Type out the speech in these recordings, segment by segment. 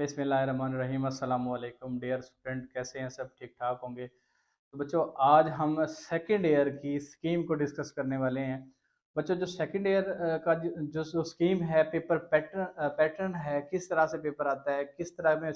बिस्मिल्लाहिर्रहमानिर्रहीम अस्सलाम वालेकुम डियर स्टूडेंट, कैसे हैं सब? ठीक ठाक होंगे। तो बच्चों, आज हम सेकेंड ईयर की स्कीम को डिस्कस करने वाले हैं। बच्चों, जो सेकेंड ईयर का जो स्कीम है, पेपर पैटर्न है, किस तरह से पेपर आता है, किस तरह में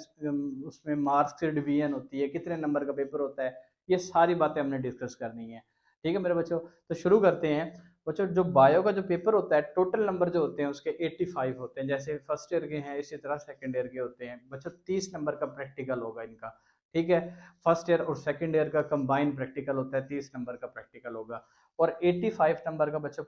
उसमें मार्क्स की डिवीजन होती है, कितने नंबर का पेपर होता है, ये सारी बातें हमने डिस्कस करनी है। ठीक है मेरे बच्चों, तो शुरू करते हैं। बच्चों, जो बायो का जो पेपर होता है, टोटल नंबर जो होते हैं उसके 85 होते हैं। जैसे फर्स्ट ईयर के हैं, इसी तरह सेकेंड ईयर के होते हैं। बच्चों, 30 नंबर का प्रैक्टिकल होगा इनका। ठीक है, फर्स्ट ईयर और सेकेंड ईयर का कंबाइंड प्रैक्टिकल होता है, 30 नंबर का प्रैक्टिकल होगा। और 85 नंबर का बच्चों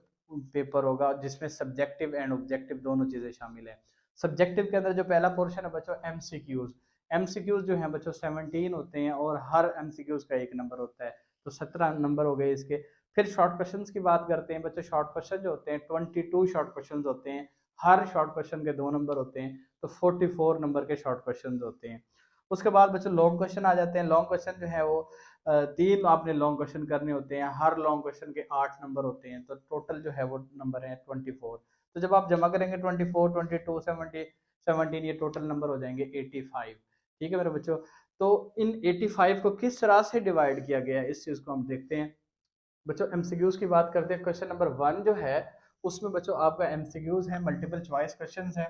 पेपर होगा, जिसमें सब्जेक्टिव एंड ऑब्जेक्टिव दोनों चीजें शामिल है। सब्जेक्टिव के अंदर जो पहला पोर्शन है बच्चों, एमसीक्यूज। एमसीक्यूज जो है बच्चों 17 होते हैं, और हर एमसीक्यूज का 1 नंबर होता है, तो 17 नंबर हो गए इसके। फिर शॉर्ट क्वेश्चंस की बात करते हैं बच्चों। शॉर्ट क्वेश्चन जो होते हैं 22 शॉर्ट क्वेश्चन होते हैं, हर शॉर्ट क्वेश्चन के 2 नंबर होते हैं, तो 44 नंबर के शॉर्ट क्वेश्चन होते हैं। उसके बाद बच्चों लॉन्ग क्वेश्चन आ जाते हैं। लॉन्ग क्वेश्चन जो है वो 3 आपने लॉन्ग क्वेश्चन करने होते हैं, हर लॉन्ग क्वेश्चन के 8 नंबर होते हैं, तो टोटल जो है वो नंबर है 24। तो जब आप जमा करेंगे 24, 22, 17, ये टोटल नंबर हो जाएंगे 85। ठीक है मेरे बच्चों, तो इन 85 को किस तरह से डिवाइड किया गया है, इस चीज को हम देखते हैं। बच्चों, एमसीक्यूज की बात करते हैं। क्वेश्चन नंबर 1 जो है उसमें बच्चों आपका एमसीक्यूज है, मल्टीपल चॉइस क्वेश्चंस है।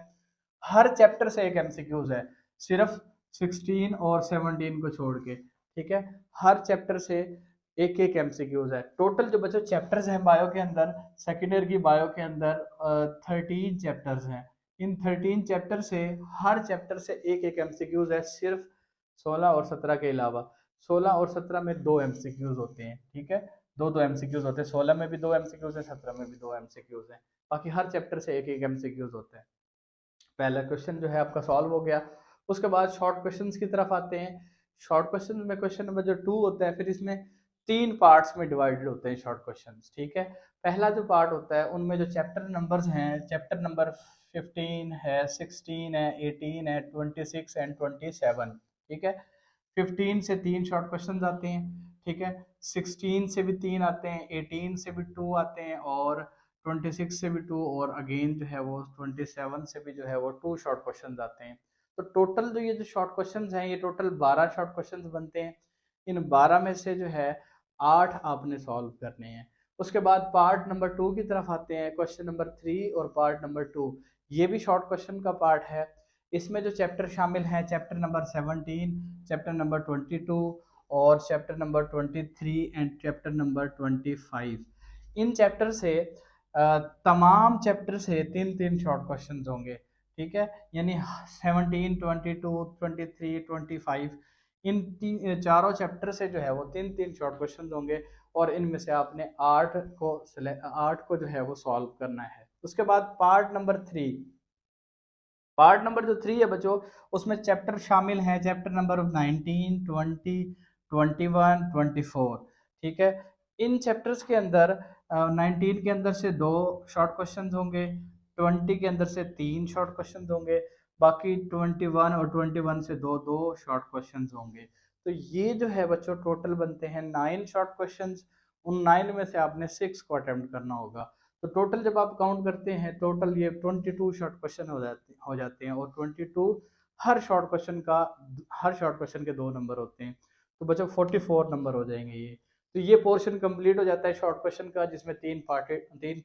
हर चैप्टर से एक एमसीक्यूज है, सिर्फ 16 और 17 को छोड़ के। ठीक है, हर चैप्टर से एक एक एमसीक्यूज है। टोटल जो बच्चों चैप्टर्स हैं बायो के अंदर, सेकेंड ईयर की बायो के अंदर 13 चैप्टर्स हैं। इन 13 चैप्टर से हर चैप्टर से एक एक एमसीक्यूज है, सिर्फ 16 और 17 के अलावा। 16 और 17 में 2 एमसीक्यूज होते हैं। ठीक है, दो दो एमसीक्यूज होते हैं। 16 में भी 2 एमसीक्यूज है, 17 में भी 2 एमसीक्यूज है। बाकी हर चैप्टर से एक एक एमसीक्यूज होता है। पहला क्वेश्चन जो है आपका सॉल्व हो गया। उसके बाद शॉर्ट क्वेश्चंस की तरफ आते हैं। शॉर्ट क्वेश्चन में क्वेश्चन नंबर जो 2 होता है, फिर इसमें 3 पार्ट्स में डिवाइडेड होते हैं शॉर्ट क्वेश्चंस। ठीक है, पहला जो पार्ट होता है उनमें जो चैप्टर नंबर्स हैं, चैप्टर नंबर 15 है, 16 है, 18 है, 26 एंड 27। ठीक है, 15 से 3 शॉर्ट क्वेश्चंस आते हैं। ठीक है, 16 से भी 3 आते हैं, 18 से भी 2 आते हैं, और 26 से भी 2, और अगेन जो है वो 27 से भी जो है वो 2 शॉर्ट क्वेश्चंस आते हैं। तो टोटल जो ये जो शॉर्ट क्वेश्चंस हैं, ये टोटल 12 शॉर्ट क्वेश्चंस बनते हैं। इन 12 में से जो है 8 आपने सॉल्व करने हैं। उसके बाद पार्ट नंबर 2 की तरफ आते हैं, क्वेश्चन नंबर 3 और पार्ट नंबर 2। ये भी शॉर्ट क्वेश्चन का पार्ट है। इसमें जो चैप्टर शामिल हैं, चैप्टर नंबर 17, चैप्टर नंबर 22, और chapter number 23 and chapter number 25। In chapter से तमाम चैप्टर से 3 3 शॉर्ट क्वेश्चन होंगे। ठीक है, यानी 17, 22, 23, 25, इन चारों चैप्टर से जो है वो 3 3 शॉर्ट क्वेश्चन होंगे, और इनमें से आपने 8 को जो है वो सॉल्व करना है। उसके बाद पार्ट नंबर जो 3 है बच्चों, उसमें चैप्टर शामिल हैं, चैप्टर नंबर 19, 20, 21, 24। ठीक है, इन चैप्टर्स के अंदर 19 के अंदर से 2 शॉर्ट क्वेश्चंस होंगे, 20 के अंदर से 3 शॉर्ट क्वेश्चंस होंगे, बाकी 21 और 21 से 2 2 शॉर्ट क्वेश्चंस होंगे। तो ये जो है बच्चों टोटल बनते हैं 9 शॉर्ट क्वेश्चंस। उन 9 में से आपने 6 को अटेम्प्ट करना होगा। तो टोटल जब आप काउंट करते हैं, टोटल ये 22 शॉर्ट क्वेश्चन हो जाते हैं, और 22 हर शॉर्ट क्वेश्चन के 2 नंबर होते हैं, तो बच्चों 44 नंबर हो जाएंगे ये। तो ये पोर्शन कंप्लीट हो जाता है शॉर्ट क्वेश्चन का, जिसमें 3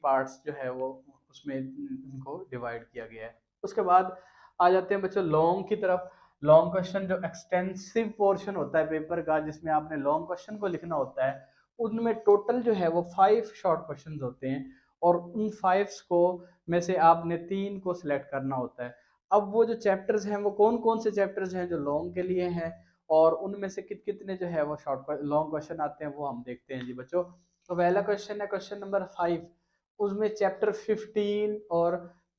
पार्ट्स जो है वो उसमें इनको डिवाइड किया गया है। उसके बाद आ जाते हैं बच्चों लॉन्ग की तरफ। लॉन्ग क्वेश्चन जो एक्सटेंसिव पोर्शन होता है पेपर का, जिसमें आपने लॉन्ग क्वेश्चन को लिखना होता है, उनमें टोटल जो है वो 5 शॉर्ट क्वेश्चन होते हैं, और उन 5 को में से आपने 3 को सिलेक्ट करना होता है। अब वो जो चैप्टर्स हैं, वो कौन कौन से चैप्टर्स हैं जो लॉन्ग के लिए हैं, और उनमें से कितने जो है वो शॉर्ट लॉन्ग क्वेश्चन आते हैं, वो हम देखते हैं जी बच्चों। तो पहला क्वेश्चन है क्वेश्चन नंबर 5। उसमें चैप्टर 15 और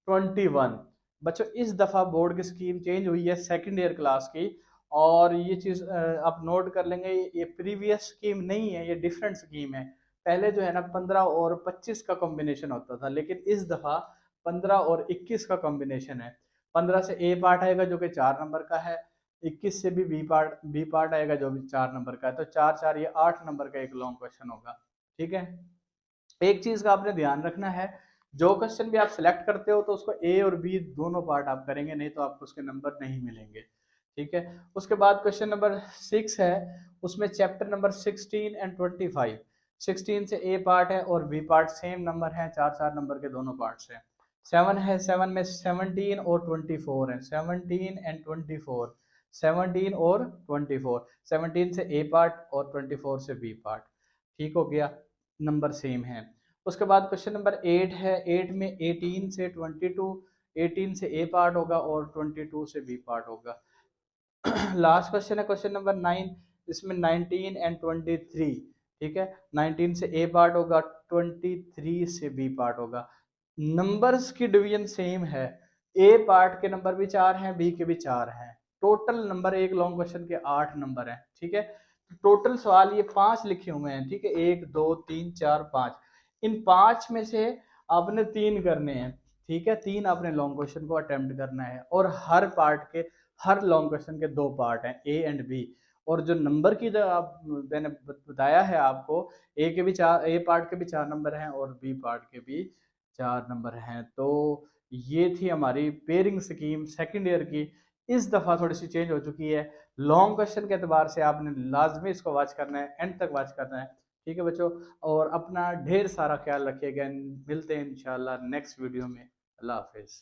21। बच्चों, इस दफ़ा बोर्ड की स्कीम चेंज हुई है सेकेंड ईयर क्लास की, और ये चीज़ आप नोट कर लेंगे, ये प्रीवियस स्कीम नहीं है, ये डिफरेंट स्कीम है। पहले जो है ना 15 और 25 का कॉम्बिनेशन होता था, लेकिन इस दफ़ा 15 और 21 का कॉम्बिनेशन है। 15 से ए पार्ट आएगा जो कि 4 नंबर का है, 21 से भी बी पार्ट आएगा जो भी 4 नंबर का है, तो 4 4 ये 8 नंबर का एक लॉन्ग क्वेश्चन होगा। ठीक है, एक चीज़ का आपने ध्यान रखना है, जो क्वेश्चन भी आप सिलेक्ट करते हो तो उसको ए और बी दोनों पार्ट आप करेंगे, नहीं तो आपको उसके नंबर नहीं मिलेंगे। ठीक है, उसके बाद क्वेश्चन नंबर 6 है, उसमें चैप्टर नंबर 16 एंड 25। 16 से ए पार्ट है और बी पार्ट सेम नंबर है, 4 4 नंबर के दोनों पार्ट्स हैं। 7 है, 7 में 17 और 24 है, 17 एंड 24, 17 और 24, 17 से ए पार्ट और 24 से बी पार्ट। ठीक हो गया, नंबर सेम है। उसके बाद क्वेश्चन नंबर 8 है, 8 में 18 से 22, 18 से ए पार्ट होगा और 22 से बी पार्ट होगा। लास्ट क्वेश्चन है क्वेश्चन नंबर 9, इसमें 19 एंड 23। ठीक है, 19 से ए पार्ट होगा, 23 से बी पार्ट होगा। नंबर्स की डिवीजन सेम है, ए पार्ट के नंबर भी 4 हैं, बी के भी 4 हैं। टोटल नंबर एक लॉन्ग क्वेश्चन के 8 नंबर हैं। ठीक है, टोटल सवाल ये 5 लिखे हुए हैं। ठीक है, 1 2 3 4 5, इन 5 में से आपने 3 करने हैं। ठीक है, 3 आपने लॉन्ग क्वेश्चन को अटेम्प्ट करना है, और हर पार्ट के, हर लॉन्ग क्वेश्चन के 2 पार्ट हैं, ए एंड बी। और जो नंबर की जो आप मैंने बताया है आपको, ए के भी 4, ए पार्ट के भी 4 नंबर हैं और बी पार्ट के भी 4 नंबर हैं। तो ये थी हमारी पेयरिंग स्कीम सेकंड ईयर की। इस दफ़ा थोड़ी सी चेंज हो चुकी है। लॉन्ग क्वेश्चन के एतबार से आपने लाजमी इसको वॉच करना है, एंड तक वॉच करना है। ठीक है बच्चों, और अपना ढेर सारा ख्याल रखिएगा। मिलते हैं इंशाल्लाह नेक्स्ट वीडियो में। अल्लाह हाफिज़।